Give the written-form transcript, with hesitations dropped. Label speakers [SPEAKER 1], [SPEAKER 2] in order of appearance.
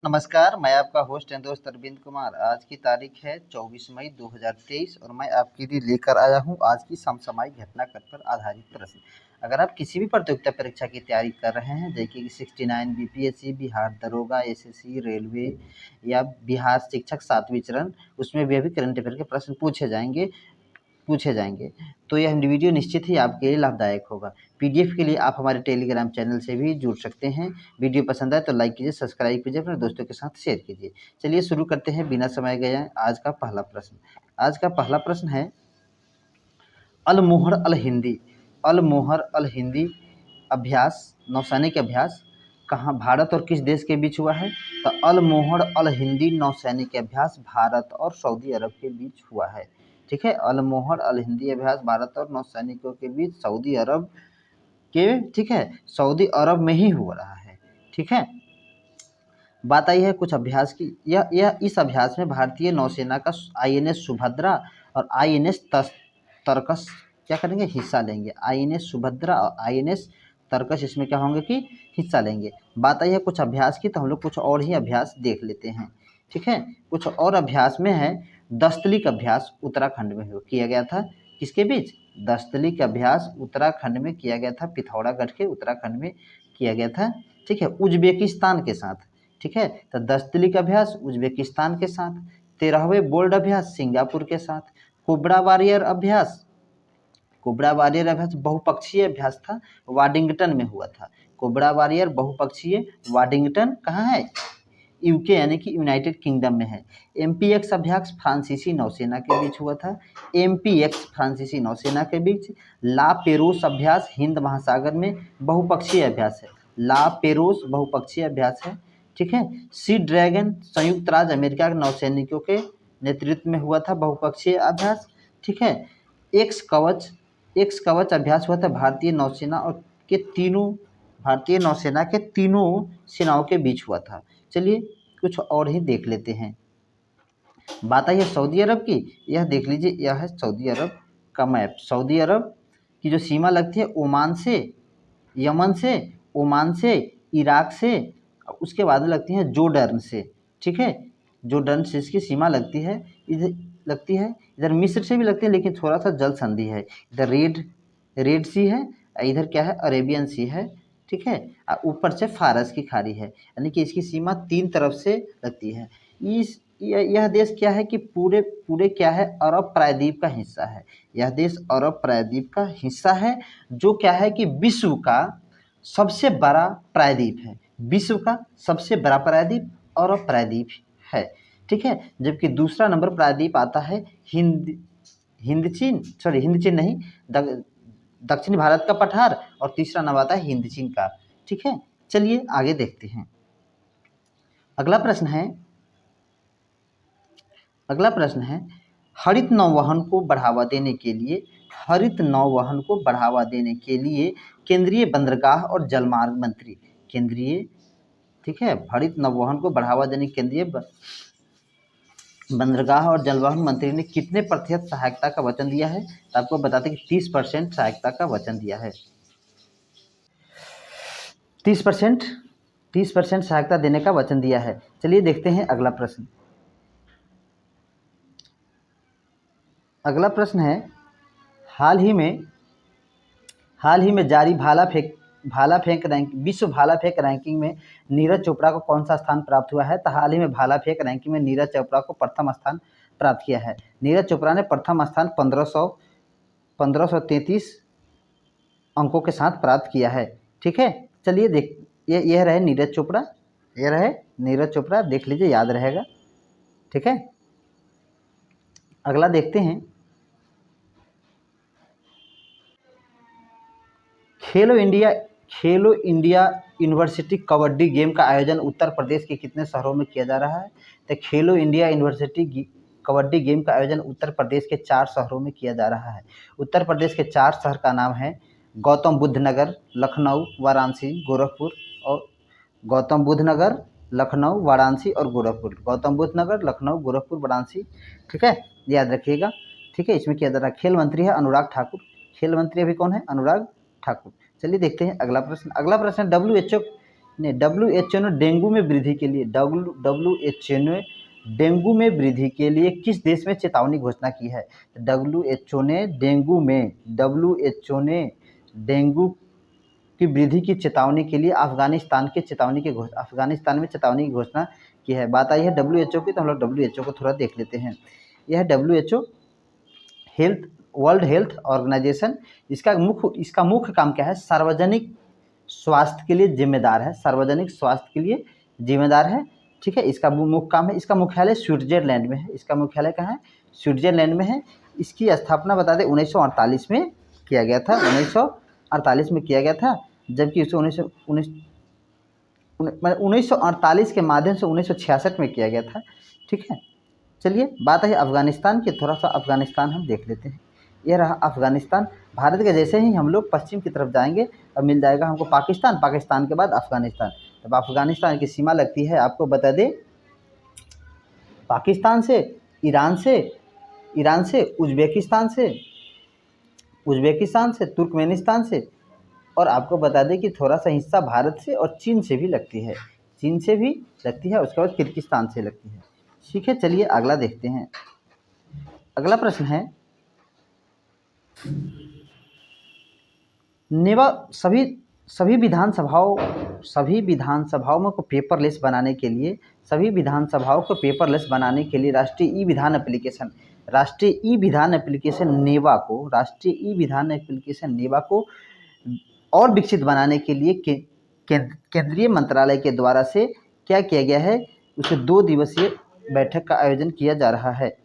[SPEAKER 1] नमस्कार, मैं आपका होस्ट एंड दोस्त अरविंद कुमार। आज की तारीख है 24 मई 2023 और मैं आपके लिए लेकर आया हूं आज की समसामयिक घटनाक्रम पर आधारित प्रश्न। अगर आप किसी भी प्रतियोगिता परीक्षा की तैयारी कर रहे हैं, जैसे कि 69 बीपीएससी, बिहार दरोगा, एसएससी, रेलवे या बिहार शिक्षक 7वीं चरण, उसमें भी अभी करंट अफेयर के प्रश्न पूछे जाएंगे। तो यह वीडियो निश्चित ही आपके लिए लाभदायक होगा। पीडीएफ के लिए आप हमारे टेलीग्राम चैनल से भी जुड़ सकते हैं। वीडियो पसंद आए तो लाइक कीजिए, सब्सक्राइब कीजिए, अपने दोस्तों के साथ शेयर कीजिए। चलिए शुरू करते हैं बिना समय गए आज का पहला प्रश्न। आज का पहला प्रश्न है अल मोहर अल हिंदी अभ्यास, नौसैनिक अभ्यास कहाँ, भारत और किस देश के बीच हुआ है? तो अल मोहर अल हिंदी नौसैनिक अभ्यास भारत और सऊदी अरब के बीच हुआ है। ठीक है, अल मोहर अल हिंदी अभ्यास भारत और नौसैनिकों के बीच सऊदी अरब के, ठीक है, सऊदी अरब में ही हो रहा है। ठीक है, बात आई है कुछ अभ्यास की। यह इस अभ्यास में भारतीय नौसेना का आईएनएस सुभद्रा और आईएनएस तरकस क्या करेंगे, हिस्सा लेंगे। आईएनएस सुभद्रा और आईएनएस तरकस इसमें क्या होंगे कि हिस्सा लेंगे। बात आई है कुछ अभ्यास की, तो हम लोग कुछ और ही अभ्यास देख लेते हैं। ठीक है, कुछ और अभ्यास में है दस्तलिक अभ्यास, उत्तराखंड में किया गया था। किसके बीच? दस्तलिक अभ्यास उत्तराखंड में किया गया था, पिथौरागढ़ के उत्तराखंड में किया गया था। ठीक है, उज्बेकिस्तान के साथ। ठीक है, तो दस्तलिक अभ्यास उज्बेकिस्तान के साथ। 13वें बोल्ड अभ्यास सिंगापुर के साथ। कोबरा वॉरियर अभ्यास बहुपक्षीय अभ्यास था, वाडिंगटन में हुआ था। कोबरा वॉरियर बहुपक्षीय वाडिंगटन कहाँ है? यूके यानी कि यूनाइटेड किंगडम में है। एमपीएक्स अभ्यास फ्रांसीसी नौसेना के बीच हुआ था। एमपीएक्स फ्रांसीसी नौसेना के बीच। ला पेरोस अभ्यास हिंद महासागर में बहुपक्षीय अभ्यास है। ला पेरोस बहुपक्षीय अभ्यास है। ठीक है, सी ड्रैगन संयुक्त राज्य अमेरिका के नौसैनिकों के नेतृत्व में हुआ था, बहुपक्षीय अभ्यास। ठीक है, एक्स कवच अभ्यास हुआ था भारतीय नौसेना के तीनों सेनाओं के बीच हुआ था। चलिए कुछ और ही देख लेते हैं। बात आई है सऊदी अरब की, यह देख लीजिए, यह है सऊदी अरब का मैप। सऊदी अरब की जो सीमा लगती है ओमान से, यमन से, ओमान से, इराक से, उसके बाद लगती है जोर्डन से। ठीक है, जोर्डन से इसकी सीमा लगती है। इधर मिस्र से भी लगती है, लेकिन थोड़ा सा जल संधि है। इधर रेड सी है, इधर क्या है, अरेबियन सी है। ठीक है, ऊपर से फारस की खाड़ी है, यानी कि इसकी सीमा 3 तरफ से लगती है। यह देश क्या है कि पूरे क्या है, अरब प्रायद्वीप का हिस्सा है। यह देश अरब प्रायद्वीप का हिस्सा है, जो क्या है कि विश्व का सबसे बड़ा प्रायद्वीप है। विश्व का सबसे बड़ा प्रायद्वीप अरब प्रायद्वीप है। ठीक है, जबकि दूसरा नंबर प्रायद्वीप आता है हिंद चीन नहीं, दक्षिण भारत का पठार, और तीसरा नंबर आता है हिंद चीन का। ठीक है, चलिए आगे देखते हैं। अगला प्रश्न है हरित नौवहन को बढ़ावा देने के लिए केंद्रीय बंदरगाह और जलमार्ग मंत्री ठीक है, हरित नौवहन को बढ़ावा देने केंद्रीय बंदरगाह और जलवहन मंत्री ने कितने प्रतिशत सहायता का वचन दिया है? तो आपको बताते हैं कि 30% सहायता का वचन दिया है। 30% सहायता देने का वचन दिया है। चलिए देखते हैं अगला प्रश्न। अगला प्रश्न है हाल ही में जारी विश्व भाला फेंक रैंकिंग में नीरज चोपड़ा को कौन सा स्थान प्राप्त हुआ है? तो हाल ही में भाला फेंक रैंकिंग में नीरज चोपड़ा को प्रथम स्थान प्राप्त किया है। नीरज चोपड़ा ने प्रथम स्थान 1533 अंकों के साथ प्राप्त किया है। ठीक है, चलिए यह रहे नीरज चोपड़ा, देख लीजिए, याद रहेगा। ठीक है, अगला देखते हैं। खेलो इंडिया यूनिवर्सिटी कबड्डी गेम का आयोजन उत्तर प्रदेश के कितने शहरों में किया जा रहा है? तो खेलो इंडिया यूनिवर्सिटी कबड्डी गेम का आयोजन उत्तर प्रदेश के 4 शहरों में किया जा रहा है। उत्तर प्रदेश के 4 शहर का नाम है गौतम बुद्ध नगर, लखनऊ, वाराणसी, गोरखपुर और गौतम बुद्ध नगर, लखनऊ, वाराणसी और गोरखपुर। गौतम बुद्ध नगर, लखनऊ, गोरखपुर, वाराणसी। ठीक है, याद रखिएगा। ठीक है, इसमें किया जा रहा है। खेल मंत्री है अनुराग ठाकुर। खेल मंत्री अभी कौन है? अनुराग ठाकुर। चलिए देखते हैं अगला प्रश्न। अगला प्रश्न ने WHO ने डेंगू में वृद्धि के लिए WHO ने डेंगू में वृद्धि के लिए किस देश में चेतावनी घोषणा की है? WHO ने डेंगू की वृद्धि की चेतावनी के लिए अफगानिस्तान में चेतावनी की घोषणा की है। बात आई है WHO की, तो हम लोग WHO को थोड़ा देख लेते हैं। यह WHO वर्ल्ड हेल्थ ऑर्गेनाइजेशन, इसका मुख्य काम क्या है? सार्वजनिक स्वास्थ्य के लिए जिम्मेदार है, सार्वजनिक स्वास्थ्य के लिए जिम्मेदार है। ठीक है, इसका मुख्य काम है। इसका मुख्यालय स्विट्जरलैंड में है। इसका मुख्यालय कहाँ है? स्विट्जरलैंड में है। इसकी स्थापना बता दें 1948 में किया गया था, 1948 में किया गया था, जबकि इसे 1948 के माध्यम से 1966 में किया गया था। ठीक है, चलिए बात है अफगानिस्तान की। थोड़ा सा अफगानिस्तान हम देख लेते हैं। यह रहा अफगानिस्तान। भारत के जैसे ही हम लोग पश्चिम की तरफ जाएंगे अब मिल जाएगा हमको पाकिस्तान, पाकिस्तान के बाद अफगानिस्तान। जब अफगानिस्तान की सीमा लगती है, आपको बता दें, पाकिस्तान से, ईरान से, उज्बेकिस्तान से, तुर्कमेनिस्तान से, और आपको बता दें कि थोड़ा सा हिस्सा भारत से और चीन से भी लगती है, उसके बाद किर्गिस्तान से लगती है। ठीक है, चलिए अगला देखते हैं। अगला प्रश्न है, सभी विधानसभाओं को पेपरलेस बनाने के लिए राष्ट्रीय ई विधान एप्लीकेशन नेवा को और विकसित बनाने के लिए केंद्रीय मंत्रालय के द्वारा से क्या किया गया है? उसे 2 दिवसीय बैठक का आयोजन किया जा रहा है।